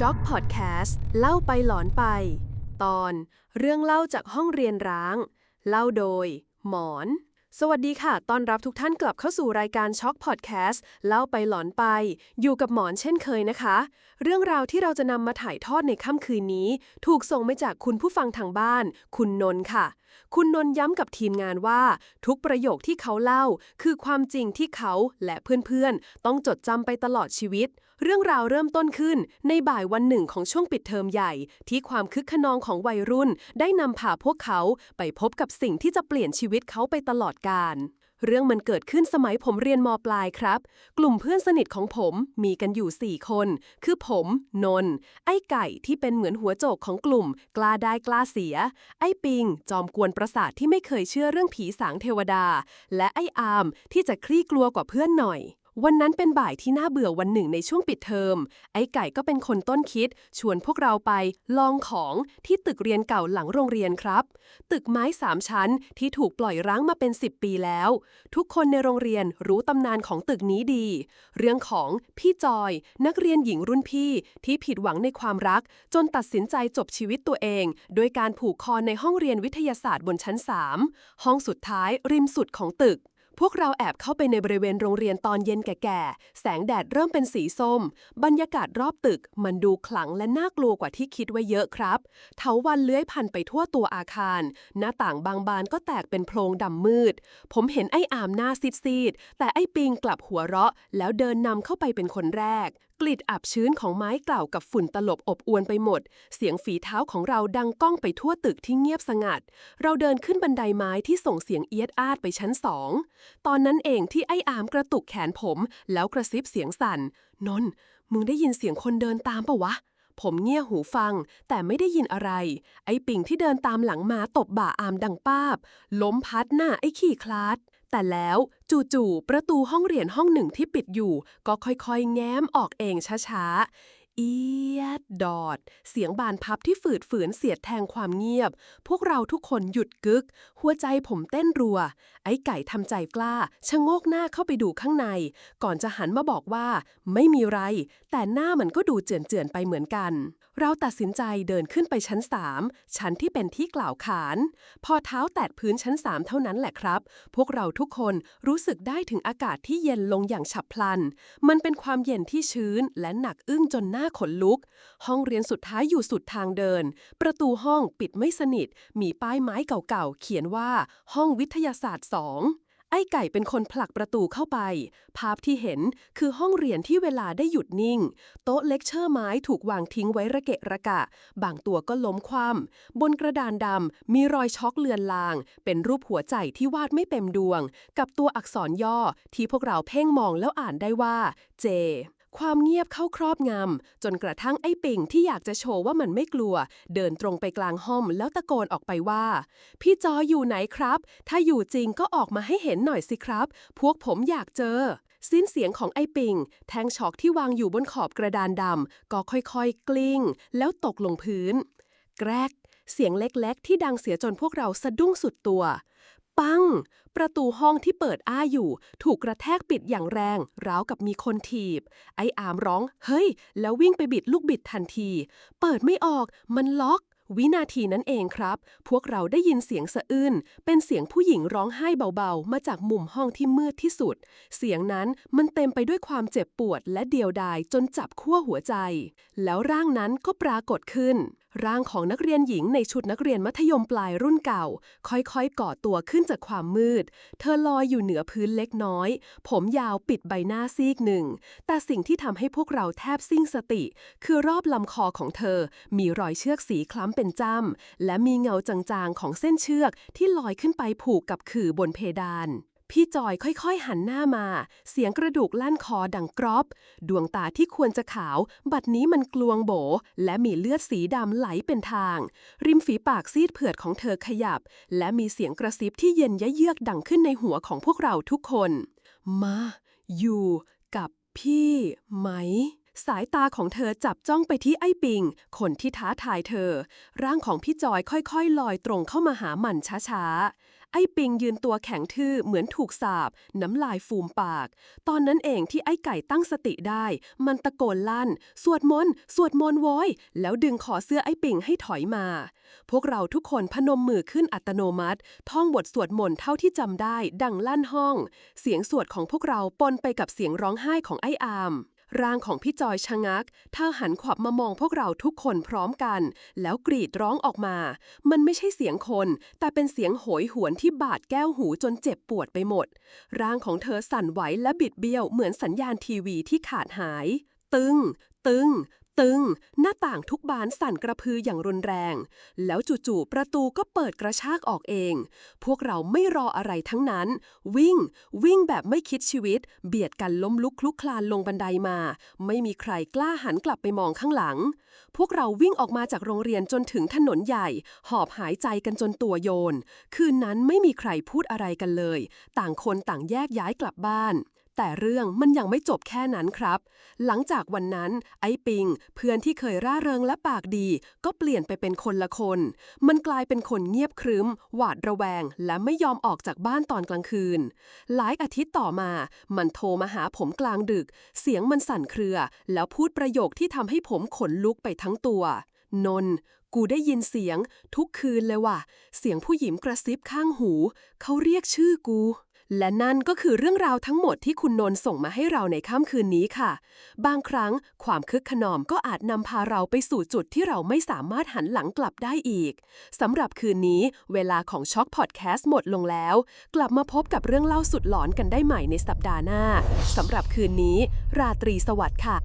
ช็อคพอดแคสต์เล่าไปหลอนไปตอนเรื่องเล่าจากห้องเรียนร้างเล่าโดยหมอนสวัสดีค่ะต้อนรับทุกท่านกลับเข้าสู่รายการช็อคพอดแคสต์เล่าไปหลอนไปอยู่กับหมอนเช่นเคยนะคะเรื่องราวที่เราจะนำมาถ่ายทอดในค่ำคืนนี้ถูกส่งมาจากคุณผู้ฟังทางบ้านคุณนนท์ค่ะคุณนนท์ย้ำกับทีมงานว่าทุกประโยคที่เขาเล่าคือความจริงที่เขาและเพื่อนๆต้องจดจำไปตลอดชีวิตเรื่องราวเริ่มต้นขึ้นในบ่ายวันหนึ่งของช่วงปิดเทอมใหญ่ที่ความคึกคะนองของวัยรุ่นได้นำพาพวกเขาไปพบกับสิ่งที่จะเปลี่ยนชีวิตเขาไปตลอดกาลเรื่องมันเกิดขึ้นสมัยผมเรียนม.ปลายครับกลุ่มเพื่อนสนิทของผมมีกันอยู่4คนคือผมนนท์ไอ้ไก่ที่เป็นเหมือนหัวโจกของกลุ่มกล้าได้กล้าเสียไอ้ปิงจอมกวนประสาทที่ไม่เคยเชื่อเรื่องผีสางเทวดาและไอ้อามที่จะคลี่กลัวกว่าเพื่อนหน่อยวันนั้นเป็นบ่ายที่น่าเบื่อวันหนึ่งในช่วงปิดเทอมไอ้ไก่ก็เป็นคนต้นคิดชวนพวกเราไปลองของที่ตึกเรียนเก่าหลังโรงเรียนครับตึกไม้3 ชั้นที่ถูกปล่อยร้างมาเป็น10 ปีแล้วทุกคนในโรงเรียนรู้ตำนานของตึกนี้ดีเรื่องของพี่จอยนักเรียนหญิงรุ่นพี่ที่ผิดหวังในความรักจนตัดสินใจจบชีวิตตัวเองโดยการผูกคอในห้องเรียนวิทยาศาสตร์บนชั้น3ห้องสุดท้ายริมสุดของตึกพวกเราแอบเข้าไปในบริเวณโรงเรียนตอนเย็นแก่ๆแสงแดดเริ่มเป็นสีส้มบรรยากาศรอบตึกมันดูขลังและน่ากลัวกว่าที่คิดไว้เยอะครับเถาวัลย์เลื้อยพันไปทั่วตัวอาคารหน้าต่างบางบานก็แตกเป็นโพรงดำมืดผมเห็นไอ้อามหน้าซีดๆแต่ไอ้ปิงกลับหัวเราะแล้วเดินนำเข้าไปเป็นคนแรกกลิ่นอับชื้นของไม้เก่ากับฝุ่นตลบอบอวนไปหมดเสียงฝีเท้าของเราดังก้องไปทั่วตึกที่เงียบสงัดเราเดินขึ้นบันไดไม้ที่ส่งเสียงเอียดอาดไปชั้น2ตอนนั้นเองที่ไอ้อามกระตุกแขนผมแล้วกระซิบเสียงสั่นนนท์มึงได้ยินเสียงคนเดินตามปะวะผมเงี่ยหูฟังแต่ไม่ได้ยินอะไรไอ้ปิ่งที่เดินตามหลังมาตบบ่าอามดังป้าบล้มพัดหน้าไอ้ขี้คลาดแต่แล้วจู่ๆประตูห้องเรียนห้องหนึ่งที่ปิดอยู่ก็ค่อยๆแง้มออกเองช้าๆเอียดดอดเสียงบานพับที่ฝืดฝืนเสียดแทงความเงียบพวกเราทุกคนหยุดกึกหัวใจผมเต้นรัวไอ้ไก่ทำใจกล้าชะโงกหน้าเข้าไปดูข้างในก่อนจะหันมาบอกว่าไม่มีไรแต่หน้ามันก็ดูเจือนๆไปเหมือนกันเราตัดสินใจเดินขึ้นไปชั้น3ชั้นที่เป็นที่กล่าวขานพอเท้าแตะพื้นชั้น3เท่านั้นแหละครับพวกเราทุกคนรู้สึกได้ถึงอากาศที่เย็นลงอย่างฉับพลันมันเป็นความเย็นที่ชื้นและหนักอึ้งจนหน้าขนลุกห้องเรียนสุดท้ายอยู่สุดทางเดินประตูห้องปิดไม่สนิทมีป้ายไม้เก่าๆเขียนว่าห้องวิทยาศาสตร์2ไอ้ไก่เป็นคนผลักประตูเข้าไปภาพที่เห็นคือห้องเรียนที่เวลาได้หยุดนิ่งโต๊ะเลคเชอร์ไม้ถูกวางทิ้งไว้ระเกะระกะบางตัวก็ล้มคว่ำบนกระดานดำมีรอยช็อกเลือนลางเป็นรูปหัวใจที่วาดไม่เต็มดวงกับตัวอักษรย่อที่พวกเราเพ่งมองแล้วอ่านได้ว่าเจความเงียบเข้าครอบงำจนกระทั่งไอ้ปิ่งที่อยากจะโชว์ว่ามันไม่กลัวเดินตรงไปกลางห้องแล้วตะโกนออกไปว่าพี่จออยู่ไหนครับถ้าอยู่จริงก็ออกมาให้เห็นหน่อยสิครับพวกผมอยากเจอสิ้นเสียงของไอ้ปิ่งแทงช็อกที่วางอยู่บนขอบกระดานดำก็ค่อยๆกลิ้งแล้วตกลงพื้นแกรกเสียงเล็กๆที่ดังเสียจนพวกเราสะดุ้งสุดตัวปังประตูห้องที่เปิดอ้าอยู่ถูกกระแทกปิดอย่างแรงราวกับมีคนถีบไอ้อามร้องเฮ้ยแล้ววิ่งไปบิดลูกบิดทันทีเปิดไม่ออกมันล็อกวินาทีนั้นเองครับพวกเราได้ยินเสียงสะอื้นเป็นเสียงผู้หญิงร้องไห้เบาๆมาจากมุมห้องที่มืดที่สุดเสียงนั้นมันเต็มไปด้วยความเจ็บปวดและเดียวดายจนจับขั้วหัวใจแล้วร่างนั้นก็ปรากฏขึ้นร่างของนักเรียนหญิงในชุดนักเรียนมัธยมปลายรุ่นเก่าค่อยๆก่อตัวขึ้นจากความมืดเธอลอยอยู่เหนือพื้นเล็กน้อยผมยาวปิดใบหน้าซีกหนึ่งแต่สิ่งที่ทำให้พวกเราแทบสิ้นสติคือรอบลำคอของเธอมีรอยเชือกสีคล้ำเป็นจ้ำและมีเงาจางๆของเส้นเชือกที่ลอยขึ้นไปผูกกับขื่อบนเพดานพี่จอยค่อยๆหันหน้ามาเสียงกระดูกลั่นคอดังกรอบดวงตาที่ควรจะขาวบัดนี้มันกลวงโบและมีเลือดสีดำไหลเป็นทางริมฝีปากซีดเผือดของเธอขยับและมีเสียงกระซิบที่เย็นยะเยือกดังขึ้นในหัวของพวกเราทุกคนมาอยู่กับพี่ไหมสายตาของเธอจับจ้องไปที่ไอ้ปิงคนที่ท้าทายเธอร่างของพี่จอยค่อยๆลอยตรงเข้ามาหามันช้าๆไอ้ อ้ปิงยืนตัวแข็งทื่อเหมือนถูกสาปน้ำลายฟูมปากตอนนั้นเองที่ไอ้ไก่ตั้งสติได้มันตะโกนลั่นสวดมนต์สวดมนต์โว้ยแล้วดึงคอเสื้อไอ้ปิงให้ถอยมาพวกเราทุกคนพนมมือขึ้นอัตโนมัติท่องบทสวดมนต์เท่าที่จำได้ดังลั่นห้องเสียงสวดของพวกเราปนไปกับเสียงร้องไห้ของไอ้อามร่างของพี่จอยชะงักเธอหันขวับมามองพวกเราทุกคนพร้อมกันแล้วกรีดร้องออกมามันไม่ใช่เสียงคนแต่เป็นเสียงโหยหวนที่บาดแก้วหูจนเจ็บปวดไปหมดร่างของเธอสั่นไหวและบิดเบี้ยวเหมือนสัญญาณทีวีที่ขาดหายตึงตึงตึงหน้าต่างทุกบานสั่นกระพืออย่างรุนแรงแล้วจู่ๆประตูก็เปิดกระชากออกเองพวกเราไม่รออะไรทั้งนั้นวิ่งแบบไม่คิดชีวิตเบียดกันล้มลุกคลุกคลานลงบันไดมาไม่มีใครกล้าหันกลับไปมองข้างหลังพวกเราวิ่งออกมาจากโรงเรียนจนถึงถนนใหญ่หอบหายใจกันจนตัวโยนคืนนั้นไม่มีใครพูดอะไรกันเลยต่างคนต่างแยกย้ายกลับบ้านแต่เรื่องมันยังไม่จบแค่นั้นครับหลังจากวันนั้นไอ้ปิงเพื่อนที่เคยร่าเริงและปากดีก็เปลี่ยนไปเป็นคนละคนมันกลายเป็นคนเงียบครึ้มหวาดระแวงและไม่ยอมออกจากบ้านตอนกลางคืนหลายอาทิตย์ต่อมามันโทรมาหาผมกลางดึกเสียงมันสั่นเครือแล้วพูดประโยคที่ทำให้ผมขนลุกไปทั้งตัวนนกูได้ยินเสียงทุกคืนเลยว่ะเสียงผู้หญิงกระซิบข้างหูเขาเรียกชื่อกูและนั่นก็คือเรื่องราวทั้งหมดที่คุณนนท์ส่งมาให้เราในค่ำคืนนี้ค่ะบางครั้งความคึกขนองก็อาจนำพาเราไปสู่จุดที่เราไม่สามารถหันหลังกลับได้อีกสำหรับคืนนี้เวลาของช็อคพอดแคสต์หมดลงแล้วกลับมาพบกับเรื่องเล่าสุดหลอนกันได้ใหม่ในสัปดาห์หน้าสำหรับคืนนี้ราตรีสวัสดิ์ค่ะ